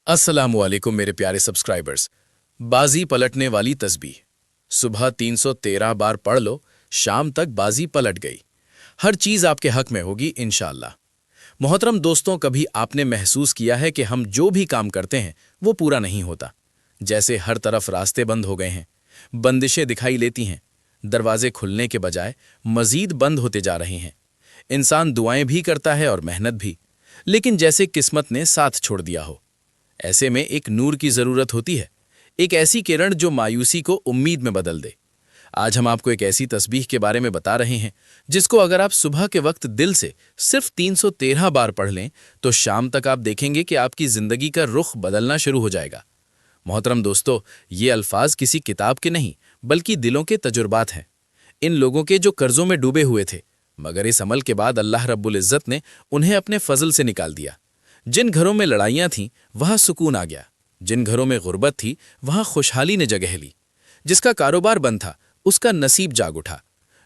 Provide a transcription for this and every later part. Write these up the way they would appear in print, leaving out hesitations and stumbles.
अस्सलामुअलैकुम मेरे प्यारे सब्सक्राइबर्स। बाजी पलटने वाली तस्बीह। सुबह 313 बार पढ़ लो, शाम तक बाजी पलट गई। हर चीज आपके हक में होगी इंशाअल्लाह। मोहतरम दोस्तों, कभी आपने महसूस किया है कि हम जो भी काम करते हैं वो पूरा नहीं होता? जैसे हर तरफ रास्ते बंद हो गए हैं, बंदिशें दिखाई लेती हैं, दरवाजे खुलने के बजाय मजीद बंद होते जा रहे हैं। इंसान दुआएं भी करता है और मेहनत भी, लेकिन जैसे किस्मत ने साथ छोड़ दिया हो। ऐसे में एक नूर की जरूरत होती है, एक ऐसी किरण जो मायूसी को उम्मीद में बदल दे। आज हम आपको एक ऐसी तस्बीह के बारे में बता रहे हैं जिसको अगर आप सुबह के वक्त दिल से सिर्फ 313 बार पढ़ लें तो शाम तक आप देखेंगे कि आपकी जिंदगी का रुख बदलना शुरू हो जाएगा। मोहतरम दोस्तों, ये अल्फाज किसी किताब के नहीं बल्कि दिलों के तजुर्बात हैं, इन लोगों के जो कर्जों में डूबे हुए थे, मगर इस अमल के बाद अल्लाह रब्बुल इज्जत ने उन्हें अपने फजल से निकाल दिया। जिन घरों में लड़ाइयां थीं वहां सुकून आ गया, जिन घरों में गुर्बत थी वहां खुशहाली ने जगह ली, जिसका कारोबार बंद था उसका नसीब जाग उठा।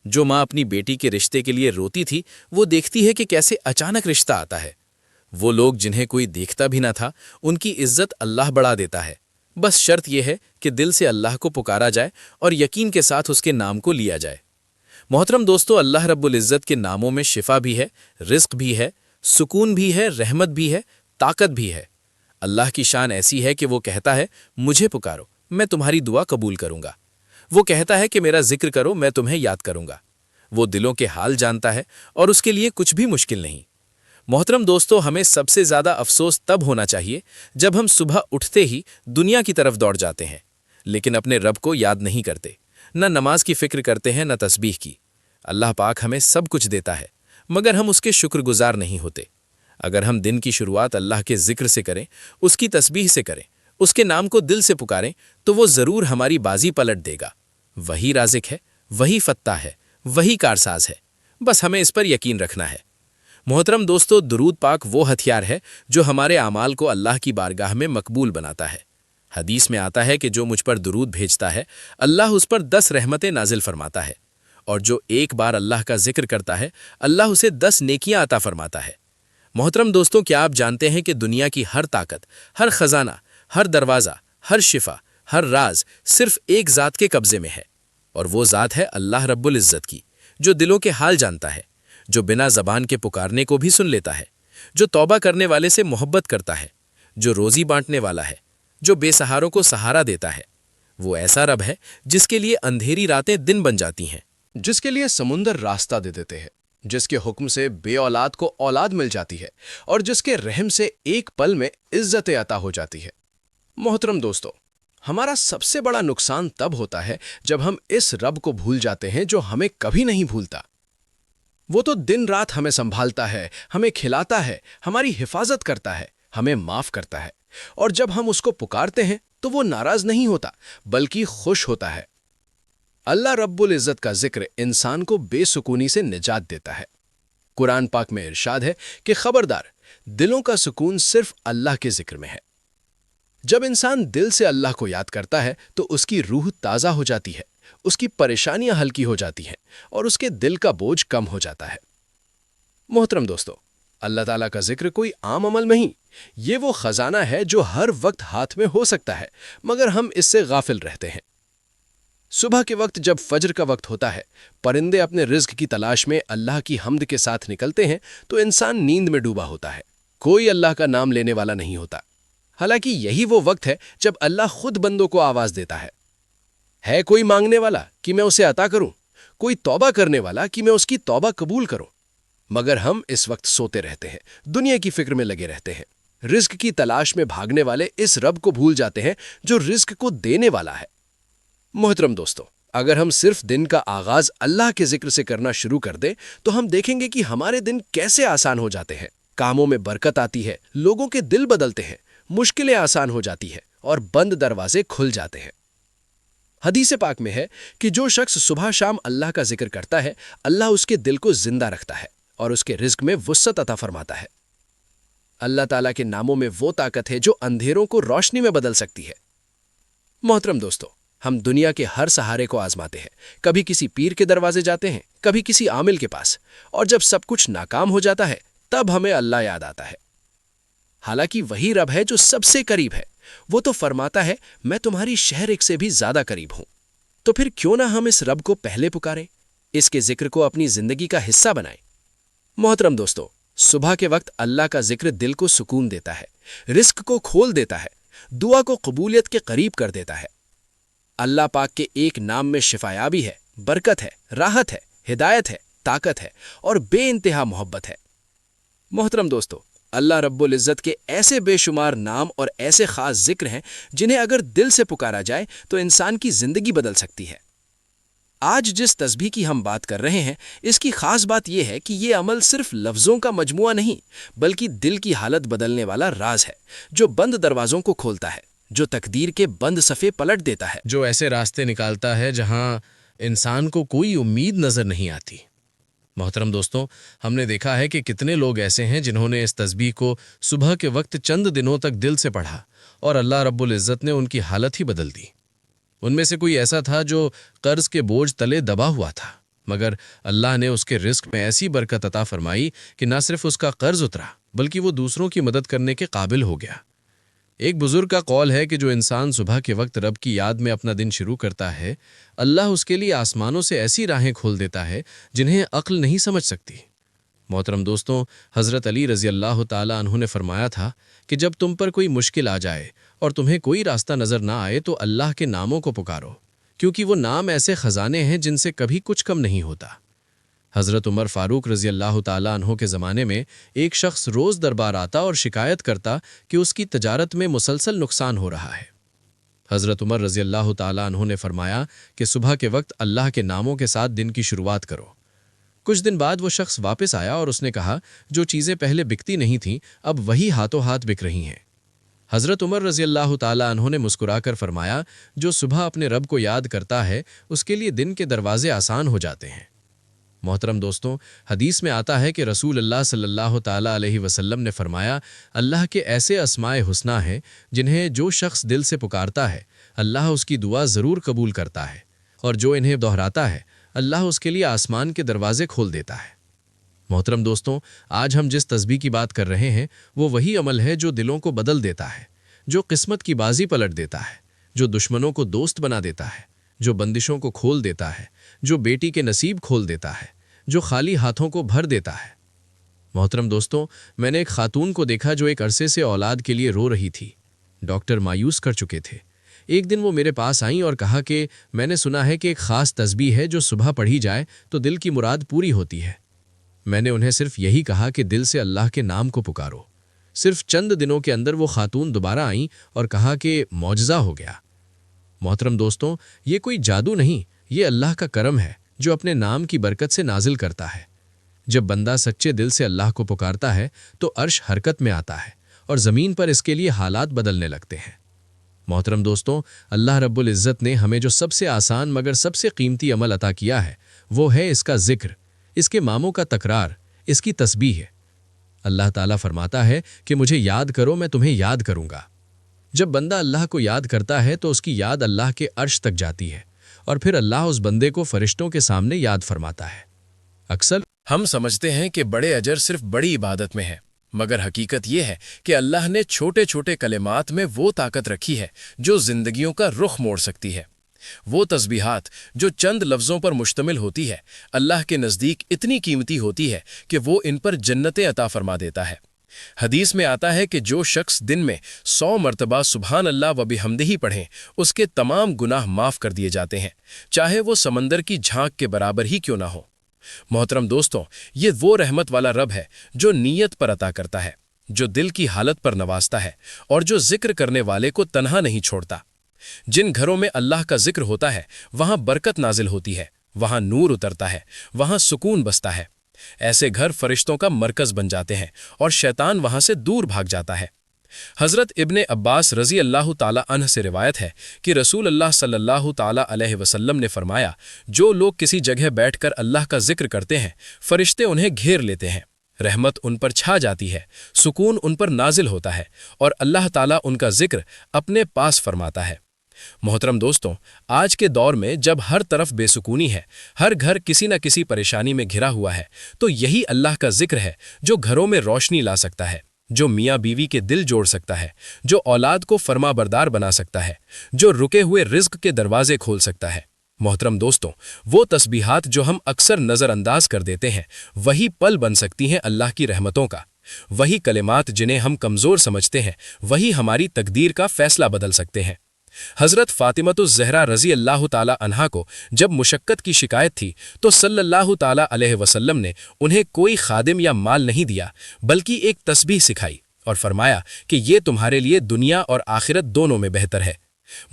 जो माँ अपनी बेटी के रिश्ते के लिए रोती थी वो देखती है कि कैसे अचानक रिश्ता आता है। वो लोग जिन्हें कोई देखता भी ना था उनकी इज्जत अल्लाह बढ़ा देता है। बस शर्त यह है कि दिल से अल्लाह को पुकारा जाए और यकीन के साथ उसके नाम को लिया जाए। मोहतरम दोस्तों, अल्लाह रब्बुल इज्जत के नामों में शिफा भी है, रिस्क भी है, सुकून भी है, रहमत भी है, ताकत भी है। अल्लाह की शान ऐसी है कि वो कहता है, मुझे पुकारो मैं तुम्हारी दुआ कबूल करूंगा। वो कहता है कि मेरा जिक्र करो मैं तुम्हें याद करूंगा। वो दिलों के हाल जानता है और उसके लिए कुछ भी मुश्किल नहीं। मोहतरम दोस्तों, हमें सबसे ज्यादा अफसोस तब होना चाहिए जब हम सुबह उठते ही दुनिया की तरफ दौड़ जाते हैं, लेकिन अपने रब को याद नहीं करते, न नमाज की फिक्र करते हैं न तस्बीह की। अल्लाह पाक हमें सब कुछ देता है मगर हम उसके शुक्रगुजार नहीं होते। अगर हम दिन की शुरुआत अल्लाह के जिक्र से करें, उसकी तस्बीह से करें, उसके नाम को दिल से पुकारें, तो वो जरूर हमारी बाजी पलट देगा। वही राज़िक है, वही फत्ता है, वही कारसाज है, बस हमें इस पर यकीन रखना है। मोहतरम दोस्तों, दुरूद पाक वो हथियार है जो हमारे आमाल को अल्लाह की बारगाह में मकबूल बनाता है। हदीस में आता है कि जो मुझ पर दुरूद भेजता है अल्लाह उस पर 10 रहमतें नाजिल फरमाता है, और जो एक बार अल्लाह का जिक्र करता है अल्लाह उसे 10 नेकियां अता फरमाता है। मोहतरम दोस्तों, क्या आप जानते हैं कि दुनिया की हर ताकत, हर खजाना, हर दरवाज़ा, हर शिफा, हर राज सिर्फ एक ज़ात के कब्ज़े में है, और वो ज़ात है अल्लाह रब्बुल इज़्ज़त की, जो दिलों के हाल जानता है, जो बिना ज़बान के पुकारने को भी सुन लेता है, जो तौबा करने वाले से मोहब्बत करता है, जो रोज़ी बांटने वाला है, जो बेसहारों को सहारा देता है। वो ऐसा रब है जिसके लिए अंधेरी रातें दिन बन जाती हैं, जिसके लिए समुंदर रास्ता दे देते हैं, जिसके हुक्म से बे औलाद को औलाद मिल जाती है, और जिसके रहम से एक पल में इज्जत अता हो जाती है। मोहतरम दोस्तों, हमारा सबसे बड़ा नुकसान तब होता है जब हम इस रब को भूल जाते हैं जो हमें कभी नहीं भूलता। वो तो दिन रात हमें संभालता है, हमें खिलाता है, हमारी हिफाजत करता है, हमें माफ करता है, और जब हम उसको पुकारते हैं तो वो नाराज नहीं होता बल्कि खुश होता है। अल्लाह रब्बुल इज़्ज़त का जिक्र इंसान को बेसुकूनी से निजात देता है। कुरान पाक में इरशाद है कि खबरदार, दिलों का सुकून सिर्फ अल्लाह के जिक्र में है। जब इंसान दिल से अल्लाह को याद करता है तो उसकी रूह ताज़ा हो जाती है, उसकी परेशानियां हल्की हो जाती हैं और उसके दिल का बोझ कम हो जाता है। मोहतरम दोस्तों, अल्लाह ताला का जिक्र कोई आम अमल नहीं, ये वो खजाना है जो हर वक्त हाथ में हो सकता है, मगर हम इससे गाफिल रहते हैं। सुबह के वक्त जब फजर का वक्त होता है, परिंदे अपने रिज्क की तलाश में अल्लाह की हम्द के साथ निकलते हैं तो इंसान नींद में डूबा होता है, कोई अल्लाह का नाम लेने वाला नहीं होता। हालांकि यही वो वक्त है जब अल्लाह खुद बंदों को आवाज देता है कोई मांगने वाला कि मैं उसे अता करूं, कोई तौबा करने वाला कि मैं उसकी तौबा कबूल करूं। मगर हम इस वक्त सोते रहते हैं, दुनिया की फिक्र में लगे रहते हैं, रिज्क की तलाश में भागने वाले इस रब को भूल जाते हैं जो रिज्क को देने वाला है। मोहतरम दोस्तों, अगर हम सिर्फ दिन का आगाज अल्लाह के जिक्र से करना शुरू कर दें तो हम देखेंगे कि हमारे दिन कैसे आसान हो जाते हैं। कामों में बरकत आती है, लोगों के दिल बदलते हैं, मुश्किलें आसान हो जाती हैं और बंद दरवाजे खुल जाते हैं। हदीस पाक में है कि जो शख्स सुबह शाम अल्लाह का जिक्र करता है अल्लाह उसके दिल को जिंदा रखता है और उसके रिज्क में वुस्सत अता फरमाता है। अल्लाह ताला के नामों में वो ताकत है जो अंधेरों को रोशनी में बदल सकती है। मोहतरम दोस्तों, हम दुनिया के हर सहारे को आजमाते हैं, कभी किसी पीर के दरवाजे जाते हैं, कभी किसी आमिल के पास, और जब सब कुछ नाकाम हो जाता है तब हमें अल्लाह याद आता है। حالانکہ وہی رب ہے جو سب سے قریب ہے۔ وہ تو فرماتا ہے میں تمہاری شہر ایک سے بھی زیادہ قریب ہوں۔ تو پھر کیوں نہ ہم اس رب کو پہلے پکاریں، اس کے ذکر کو اپنی زندگی کا حصہ بنائیں۔ محترم دوستو، صبح کے وقت اللہ کا ذکر دل کو سکون دیتا ہے، رزق کو کھول دیتا ہے، دعا کو قبولیت کے قریب کر دیتا ہے۔ اللہ پاک کے ایک نام میں شفایابی ہے، برکت ہے، راحت ہے، ہدایت ہے، طاقت ہے اور بے انتہا محبت ہے۔ محترم دوستو، اللہ رب العزت کے ایسے بے شمار نام اور ایسے خاص ذکر ہیں جنہیں اگر دل سے پکارا جائے تو انسان کی زندگی بدل سکتی ہے۔ آج جس تسبیح کی ہم بات کر رہے ہیں، اس کی خاص بات یہ ہے کہ یہ عمل صرف لفظوں کا مجموعہ نہیں، بلکہ دل کی حالت بدلنے والا راز ہے، جو بند دروازوں کو کھولتا ہے، جو تقدیر کے بند صفحے پلٹ دیتا ہے، جو ایسے راستے نکالتا ہے جہاں انسان کو کوئی امید نظر نہیں آتی۔ محترم دوستوں، ہم نے دیکھا ہے کہ کتنے لوگ ایسے ہیں جنہوں نے اس تسبیح کو صبح کے وقت چند دنوں تک دل سے پڑھا اور اللہ رب العزت نے ان کی حالت ہی بدل دی۔ ان میں سے کوئی ایسا تھا جو قرض کے بوجھ تلے دبا ہوا تھا، مگر اللہ نے اس کے رزق میں ایسی برکت عطا فرمائی کہ نہ صرف اس کا قرض اترا بلکہ وہ دوسروں کی مدد کرنے کے قابل ہو گیا۔ ایک بزرگ کا قول ہے کہ جو انسان صبح کے وقت رب کی یاد میں اپنا دن شروع کرتا ہے، اللہ اس کے لیے آسمانوں سے ایسی راہیں کھول دیتا ہے جنہیں عقل نہیں سمجھ سکتی۔ محترم دوستوں، حضرت علی رضی اللہ تعالیٰ عنہ نے فرمایا تھا کہ جب تم پر کوئی مشکل آ جائے اور تمہیں کوئی راستہ نظر نہ آئے تو اللہ کے ناموں کو پکارو، کیونکہ وہ نام ایسے خزانے ہیں جن سے کبھی کچھ کم نہیں ہوتا۔ حضرت عمر فاروق رضی اللہ تعالیٰ عنہ کے زمانے میں ایک شخص روز دربار آتا اور شکایت کرتا کہ اس کی تجارت میں مسلسل نقصان ہو رہا ہے۔ حضرت عمر رضی اللہ تعالیٰ عنہ نے فرمایا کہ صبح کے وقت اللہ کے ناموں کے ساتھ دن کی شروعات کرو۔ کچھ دن بعد وہ شخص واپس آیا اور اس نے کہا جو چیزیں پہلے بکتی نہیں تھیں اب وہی ہاتھوں ہاتھ بک رہی ہیں۔ حضرت عمر رضی اللہ تعالیٰ عنہ نے مسکرا کر فرمایا جو صبح اپنے رب کو یاد کرتا ہے اس کے لیے دن کے دروازے آسان ہو جاتے ہیں۔ محترم دوستوں، حدیث میں آتا ہے کہ رسول اللہ صلی اللہ تعالیٰ علیہ وسلم نے فرمایا اللہ کے ایسے اسماء حسنی ہیں جنہیں جو شخص دل سے پکارتا ہے اللہ اس کی دعا ضرور قبول کرتا ہے، اور جو انہیں دہراتا ہے اللہ اس کے لیے آسمان کے دروازے کھول دیتا ہے۔ محترم دوستوں، آج ہم جس تسبیح کی بات کر رہے ہیں وہ وہی عمل ہے جو دلوں کو بدل دیتا ہے، جو قسمت کی بازی پلٹ دیتا ہے، جو دشمنوں کو دوست بنا دیتا ہے، جو بندشوں کو کھول دیتا ہے، جو بیٹی کے نصیب کھول دیتا ہے، جو خالی ہاتھوں کو بھر دیتا ہے۔ محترم دوستوں، میں نے ایک خاتون کو دیکھا جو ایک عرصے سے اولاد کے لیے رو رہی تھی۔ ڈاکٹر مایوس کر چکے تھے۔ ایک دن وہ میرے پاس آئیں اور کہا کہ میں نے سنا ہے کہ ایک خاص تسبیح ہے جو صبح پڑھی جائے تو دل کی مراد پوری ہوتی ہے۔ میں نے انہیں صرف یہی کہا کہ دل سے اللہ کے نام کو پکارو۔ صرف چند دنوں کے اندر وہ خاتون دوبارہ آئیں اور کہا کہ معجزہ ہو گیا۔ محترم دوستوں، یہ کوئی جادو نہیں، یہ اللہ کا کرم ہے جو اپنے نام کی برکت سے نازل کرتا ہے۔ جب بندہ سچے دل سے اللہ کو پکارتا ہے تو عرش حرکت میں آتا ہے اور زمین پر اس کے لیے حالات بدلنے لگتے ہیں۔ محترم دوستوں، اللہ رب العزت نے ہمیں جو سب سے آسان مگر سب سے قیمتی عمل عطا کیا ہے وہ ہے اس کا ذکر، اس کے ماموں کا تکرار، اس کی تسبیح ہے۔ اللہ تعالیٰ فرماتا ہے کہ مجھے یاد کرو میں تمہیں یاد کروں گا۔ جب بندہ اللہ کو یاد کرتا ہے تو اس کی یاد اللہ کے عرش تک جاتی ہے اور پھر اللہ اس بندے کو فرشتوں کے سامنے یاد فرماتا ہے۔ اکثر ہم سمجھتے ہیں کہ بڑے اجر صرف بڑی عبادت میں ہے، مگر حقیقت یہ ہے کہ اللہ نے چھوٹے چھوٹے کلمات میں وہ طاقت رکھی ہے جو زندگیوں کا رخ موڑ سکتی ہے۔ وہ تسبیحات جو چند لفظوں پر مشتمل ہوتی ہے اللہ کے نزدیک اتنی قیمتی ہوتی ہے کہ وہ ان پر جنتیں عطا فرما دیتا ہے۔ حدیث میں آتا ہے کہ جو شخص دن میں 100 مرتبہ سبحان اللہ و بحمدہ پڑھیں اس کے تمام گناہ معاف کر دیے جاتے ہیں، چاہے وہ سمندر کی جھانک کے برابر ہی کیوں نہ ہو۔ محترم دوستوں، یہ وہ رحمت والا رب ہے جو نیت پر عطا کرتا ہے، جو دل کی حالت پر نوازتا ہے اور جو ذکر کرنے والے کو تنہا نہیں چھوڑتا۔ جن گھروں میں اللہ کا ذکر ہوتا ہے وہاں برکت نازل ہوتی ہے، وہاں نور اترتا ہے، وہاں سکون بستا ہے۔ ایسے گھر فرشتوں کا مرکز بن جاتے ہیں اور شیطان وہاں سے دور بھاگ جاتا ہے۔ حضرت ابن عباس رضی اللہ تعالی عنہ سے روایت ہے کہ رسول اللہ صلی اللہ تعالی علیہ وسلم نے فرمایا جو لوگ کسی جگہ بیٹھ کر اللہ کا ذکر کرتے ہیں فرشتے انہیں گھیر لیتے ہیں، رحمت ان پر چھا جاتی ہے، سکون ان پر نازل ہوتا ہے اور اللہ تعالیٰ ان کا ذکر اپنے پاس فرماتا ہے۔ محترم دوستوں، آج کے دور میں جب ہر طرف بے سکونی ہے، ہر گھر کسی نہ کسی پریشانی میں گھرا ہوا ہے، تو یہی اللہ کا ذکر ہے جو گھروں میں روشنی لا سکتا ہے، जो मियाँ बीवी के दिल जोड़ सकता है, जो औलाद को फर्माबरदार बना सकता है, जो रुके हुए रिज्क के दरवाजे खोल सकता है। मोहतरम दोस्तों, वो तस्बीहात जो हम अक्सर नज़रअंदाज कर देते हैं, वही पल बन सकती हैं अल्लाह की रहमतों का। वही कलिमात जिन्हें हम कमज़ोर समझते हैं, वही हमारी तकदीर का फैसला बदल सकते हैं। हज़रत फ़ातिमतुज़ ज़हरा रज़ी अल्लाह ताला अन्हा को जब मुशक्क़त की शिकायत थी तो सल्लल्लाहु ताला अलैहि वसल्लम ने उन्हें कोई खादिम या माल नहीं दिया, बल्कि एक तस्बीह सिखाई और फरमाया कि ये तुम्हारे लिए दुनिया और आखिरत दोनों में बेहतर है।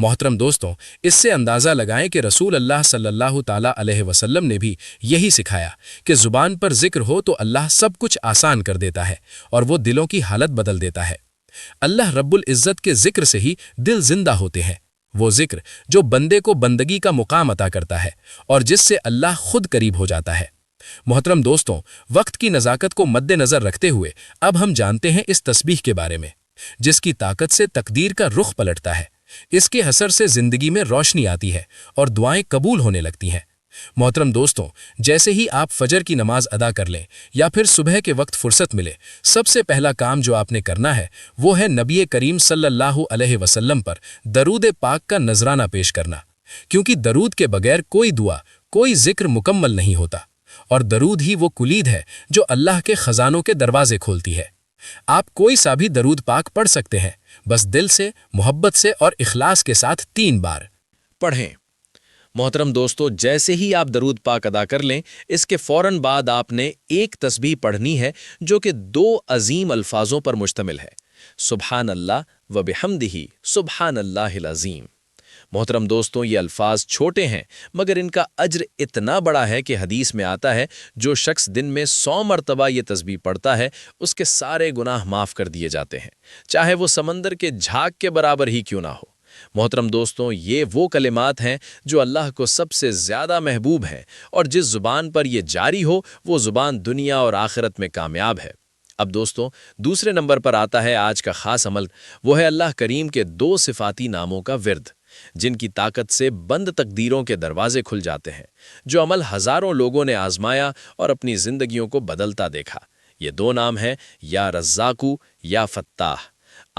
मोहतरम दोस्तों, इससे अंदाज़ा लगाएं कि रसूल अल्लाह सल्लल्लाहु ताला अलैहि वसल्लम ने भी यही सिखाया कि ज़ुबान पर जिक्र हो तो अल्लाह सब कुछ आसान कर देता है और वो दिलों की हालत बदल देता है। अल्लाह रब्बुल इज़्ज़त के जिक्र से ही दिल जिंदा होते हैं, वो जिक्र जो बंदे को बंदगी का मुकाम अता करता है और जिससे अल्लाह खुद करीब हो जाता है। मोहतरम दोस्तों, वक्त की नज़ाकत को मद्देनज़र रखते हुए अब हम जानते हैं इस तस्बीह के बारे में, जिसकी ताकत से तकदीर का रुख पलटता है। इसके असर से जिंदगी में रोशनी आती है और दुआएं कबूल होने लगती हैं। मोहतरम दोस्तों, जैसे ही आप फजर की नमाज अदा कर लें या फिर सुबह के वक्त फुर्सत मिले, सबसे पहला काम जो आपने करना है वो है नबी करीम सल्लल्लाहु अलैहि वसल्लम पर दरूद पाक का नजराना पेश करना, क्योंकि दरूद के बगैर कोई दुआ, कोई जिक्र मुकम्मल नहीं होता और दरूद ही वो कुलीद है जो अल्लाह के खजानों के दरवाजे खोलती है। आप कोई सा भी दरूद पाक पढ़ सकते हैं, बस दिल से, मोहब्बत से और इखलास के साथ 3 बार पढ़ें। मोहतरम दोस्तों, जैसे ही आप दरूद पाक अदा कर लें, इसके फ़ौरन बाद आपने एक तस्बीह पढ़नी है जो कि 2 अजीम अल्फाजों पर मुश्तमिल है, सुबहान अल्लाह व बिहम्दिही सुबहान अल्लाहिल अज़ीम। मोहतरम दोस्तों, ये अल्फाज छोटे हैं मगर इनका अज्र इतना बड़ा है कि हदीस में आता है जो शख्स दिन में 100 मरतबा ये तस्बीह पढ़ता है उसके सारे गुनाह माफ़ कर दिए जाते हैं, चाहे वो समंदर के झाग के बराबर ही क्यों ना हो। मोहतरम दोस्तों, ये वो कलिमात हैं जो अल्लाह को सबसे ज़्यादा महबूब हैं और जिस ज़ुबान पर ये जारी हो वो ज़ुबान दुनिया और आखिरत में कामयाब है। अब दोस्तों, दूसरे नंबर पर आता है आज का ख़ास अमल, वो है अल्लाह करीम के 2 सिफ़ाती नामों का विर्द, जिनकी ताकत से बंद तकदीरों के दरवाजे खुल जाते हैं, जो अमल हज़ारों लोगों ने आजमाया और अपनी ज़िंदगियों को बदलता देखा। ये 2 नाम हैं या रज़्ज़ाक़ू या फ़त्ताह।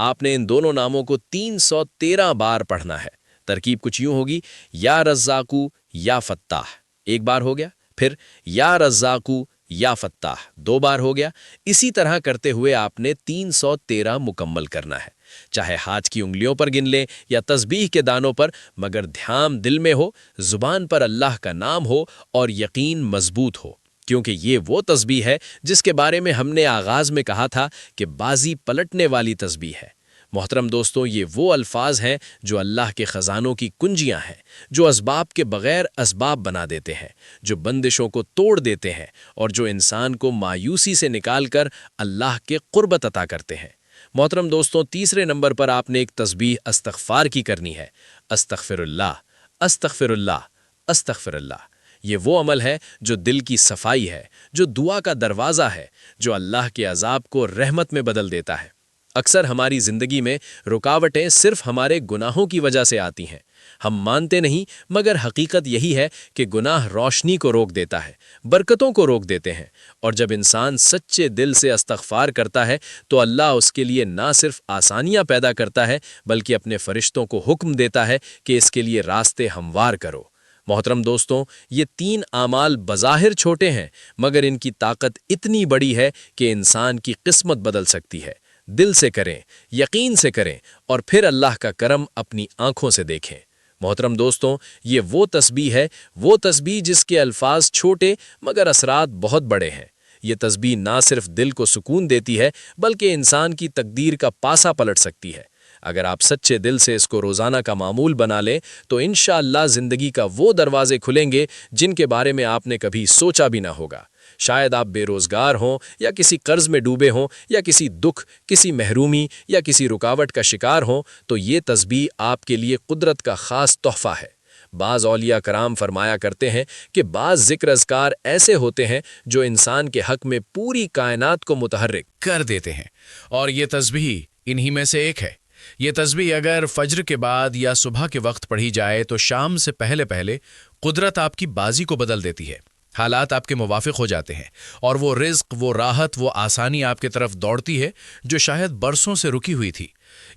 आपने इन दोनों नामों को 313 बार पढ़ना है। तरकीब कुछ यूं होगी, या रज़्ज़ाक़ू या फ़त्ताह 1 बार हो गया, फिर या रज़्ज़ाक़ू या फ़त्ताह 2 बार हो गया। इसी तरह करते हुए आपने 313 मुकम्मल करना है, चाहे हाथ की उंगलियों पर गिन लें या तस्बीह के दानों पर, मगर ध्यान दिल में हो, ज़ुबान पर अल्लाह का नाम हो और यकीन मजबूत हो, क्योंकि ये वो तस्बीह है जिसके बारे में हमने आगाज़ में कहा था कि बाजी पलटने वाली तस्बीह है। मोहतरम दोस्तों, ये वो अल्फाज हैं जो अल्लाह के ख़जानों की कुंजियां हैं, जो असबाब के बग़ैर असबाब बना देते हैं, जो बंदिशों को तोड़ देते हैं और जो इंसान को मायूसी से निकाल कर अल्लाह के क़ुर्बत अता करते हैं। मोहतरम दोस्तों, तीसरे नंबर पर आपने एक तस्बीह अस्तग़फ़ार की करनी है, अस्तग़फ़िरुल्लाह अस्तग़फ़िरुल्लाह अस्तग़फ़िरुल्लाह। ये वो अमल है जो दिल की सफाई है, जो दुआ का दरवाज़ा है, जो अल्लाह के अज़ाब को रहमत में बदल देता है। अक्सर हमारी ज़िंदगी में रुकावटें सिर्फ हमारे गुनाहों की वजह से आती हैं। हम मानते नहीं, मगर हकीकत यही है कि गुनाह रोशनी को रोक देता है, बरकतों को रोक देते हैं, और जब इंसान सच्चे दिल से इस्तग़फ़ार करता है तो अल्लाह उसके लिए ना सिर्फ आसानियाँ पैदा करता है, बल्कि अपने फ़रिश्तों को हुक्म देता है कि इसके लिए रास्ते हमवार करो। मोहतरम दोस्तों, ये 3 आमाल बज़ाहिर छोटे हैं, मगर इनकी ताकत इतनी बड़ी है कि इंसान की किस्मत बदल सकती है। दिल से करें, यकीन से करें और फिर अल्लाह का करम अपनी आंखों से देखें। मोहतरम दोस्तों, ये वो तस्बीह है, वो तस्बीह जिसके अल्फाज छोटे मगर असरात बहुत बड़े हैं। ये तस्बीह ना सिर्फ दिल को सुकून देती है, बल्कि इंसान की तकदीर का पासा पलट सकती है। अगर आप सच्चे दिल से इसको रोज़ाना का मामूल बना लें तो इंशाअल्लाह ज़िंदगी का वो दरवाजे खुलेंगे जिनके बारे में आपने कभी सोचा भी ना होगा। शायद आप बेरोज़गार हों या किसी कर्ज में डूबे हों या किसी दुख, किसी महरूमी या किसी रुकावट का शिकार हों, तो ये तस्बीह आपके लिए कुदरत का ख़ास तोहफ़ा है। बाज़ औलिया कराम फरमाया करते हैं कि बाज़ ज़िक्र अज़कार ऐसे होते हैं जो इंसान के हक़ में पूरी कायनात को मुतहर्रिक कर देते हैं, और ये तस्बीह इन्हीं में से एक है। ये तस्बीह अगर फज्र के बाद या सुबह के वक्त पढ़ी जाए तो शाम से पहले पहले कुदरत आपकी बाजी को बदल देती है। حالات آپ کے موافق ہو جاتے ہیں اور وہ رزق، وہ راحت، وہ آسانی آپ کی طرف دوڑتی ہے جو شاید برسوں سے رکی ہوئی تھی۔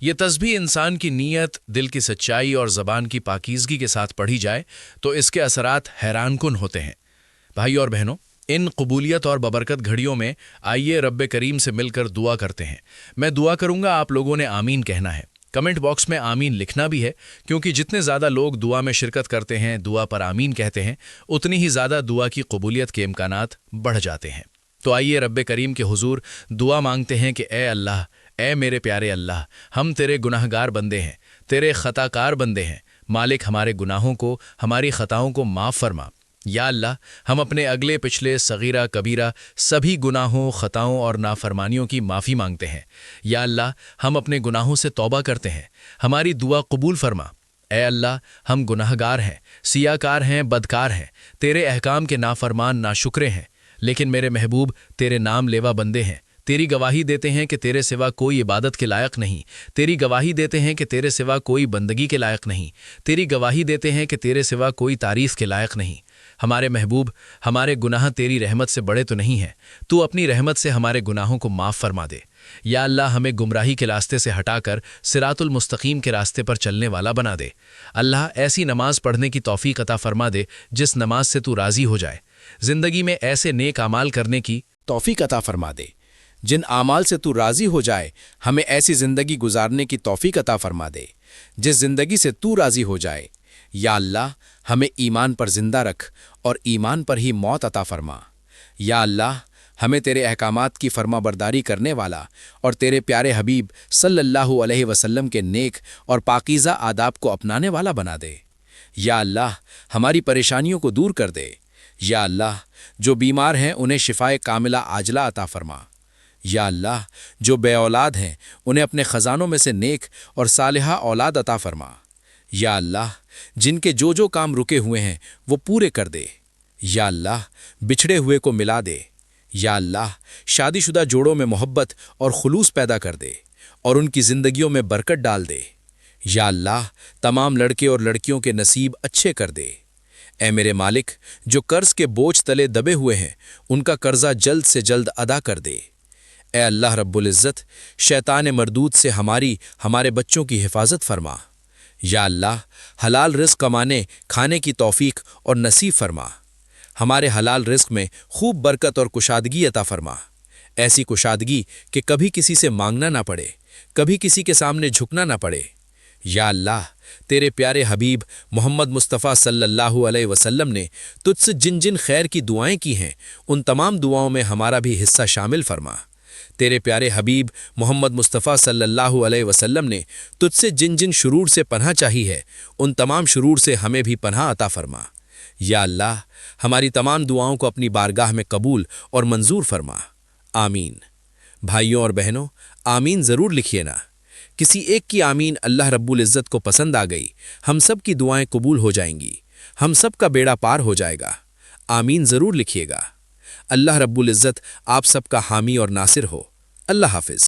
یہ تسبیح انسان کی نیت، دل کی سچائی اور زبان کی پاکیزگی کے ساتھ پڑھی جائے تو اس کے اثرات حیران کن ہوتے ہیں۔ بھائی اور بہنوں، ان قبولیت اور ببرکت گھڑیوں میں آئیے رب کریم سے مل کر دعا کرتے ہیں۔ میں دعا کروں گا، آپ لوگوں نے آمین کہنا ہے۔ کمنٹ باکس میں آمین لکھنا بھی ہے، کیونکہ جتنے زیادہ لوگ دعا میں شرکت کرتے ہیں، دعا پر آمین کہتے ہیں، اتنی ہی زیادہ دعا کی قبولیت کے امکانات بڑھ جاتے ہیں۔ تو آئیے رب کریم کے حضور دعا مانگتے ہیں کہ اے اللہ، اے میرے پیارے اللہ، ہم تیرے گناہگار بندے ہیں، تیرے خطا کار بندے ہیں۔ مالک، ہمارے گناہوں کو، ہماری خطاؤں کو معاف فرما۔ یا اللہ، ہم اپنے اگلے پچھلے صغیرہ کبیرہ سبھی گناہوں، خطاؤں اور نافرمانیوں کی معافی مانگتے ہیں۔ یا اللہ، ہم اپنے گناہوں سے توبہ کرتے ہیں، ہماری دعا قبول فرما۔ اے اللہ، ہم گناہگار ہیں، سیاکار ہیں، بدکار ہیں، تیرے احکام کے نافرمان، ناشکرے ہیں، لیکن میرے محبوب تیرے نام لیوا بندے ہیں۔ تیری گواہی دیتے ہیں کہ تیرے سوا کوئی عبادت کے لائق نہیں، تیری گواہی دیتے ہیں کہ تیرے سوا کوئی بندگی کے لائق نہیں، تیری گواہی دیتے ہیں کہ تیرے سوا کوئی تعریف کے لائق نہیں۔ ہمارے محبوب، ہمارے گناہ تیری رحمت سے بڑے تو نہیں ہیں، تو اپنی رحمت سے ہمارے گناہوں کو معاف فرما دے۔ یا اللہ، ہمیں گمراہی کے راستے سے ہٹا کر صراط المستقیم کے راستے پر چلنے والا بنا دے۔ اللہ، ایسی نماز پڑھنے کی توفیق عطا فرما دے جس نماز سے تو راضی ہو جائے۔ زندگی میں ایسے نیک اعمال کرنے کی توفیق عطا فرما دے جن اعمال سے تو راضی ہو جائے۔ ہمیں ایسی زندگی گزارنے کی توفیق عطا فرما دے جس زندگی سے تو راضی ہو جائے۔ یا اللہ، ہمیں ایمان پر زندہ رکھ اور ایمان پر ہی موت عطا فرما۔ یا اللہ، ہمیں تیرے احکامات کی فرما برداری کرنے والا اور تیرے پیارے حبیب صلی اللہ علیہ وسلم کے نیک اور پاکیزہ آداب کو اپنانے والا بنا دے۔ یا اللہ، ہماری پریشانیوں کو دور کر دے۔ یا اللہ، جو بیمار ہیں انہیں شفائے کاملہ عاجلہ عطا فرما۔ یا اللہ، جو بے اولاد ہیں انہیں اپنے خزانوں میں سے نیک اور صالحہ اولاد عطا فرما۔ یا اللہ، جن کے جو کام رکے ہوئے ہیں وہ پورے کر دے۔ یا اللہ، بچھڑے ہوئے کو ملا دے۔ یا اللہ، شادی شدہ جوڑوں میں محبت اور خلوص پیدا کر دے اور ان کی زندگیوں میں برکت ڈال دے۔ یا اللہ، تمام لڑکے اور لڑکیوں کے نصیب اچھے کر دے۔ اے میرے مالک، جو قرض کے بوجھ تلے دبے ہوئے ہیں ان کا قرضہ جلد سے جلد ادا کر دے۔ اے اللہ رب العزت، شیطان مردود سے ہمارے بچوں کی حفاظت فرما۔ یا اللہ، حلال رزق کمانے کھانے کی توفیق اور نصیب فرما۔ ہمارے حلال رزق میں خوب برکت اور کشادگی عطا فرما، ایسی کشادگی کہ کبھی کسی سے مانگنا نہ پڑے، کبھی کسی کے سامنے جھکنا نہ پڑے۔ یا اللہ، تیرے پیارے حبیب محمد مصطفیٰ صلی اللہ علیہ وسلم نے تجھ سے جن جن خیر کی دعائیں کی ہیں ان تمام دعاؤں میں ہمارا بھی حصہ شامل فرما۔ تیرے پیارے حبیب محمد مصطفیٰ صلی اللہ علیہ وسلم نے تجھ سے جن جن شرور سے پناہ چاہی ہے ان تمام شرور سے ہمیں بھی پناہ عطا فرما۔ یا اللہ، ہماری تمام دعاؤں کو اپنی بارگاہ میں قبول اور منظور فرما۔ آمین۔ بھائیوں اور بہنوں، آمین ضرور لکھیے نا۔ کسی ایک کی آمین اللہ رب العزت کو پسند آ گئی، ہم سب کی دعائیں قبول ہو جائیں گی، ہم سب کا بیڑا پار ہو جائے گا۔ آمین ضرور لکھیے گا۔ اللہ رب العزت آپ سب کا حامی اور ناصر ہو۔ اللہ حافظ۔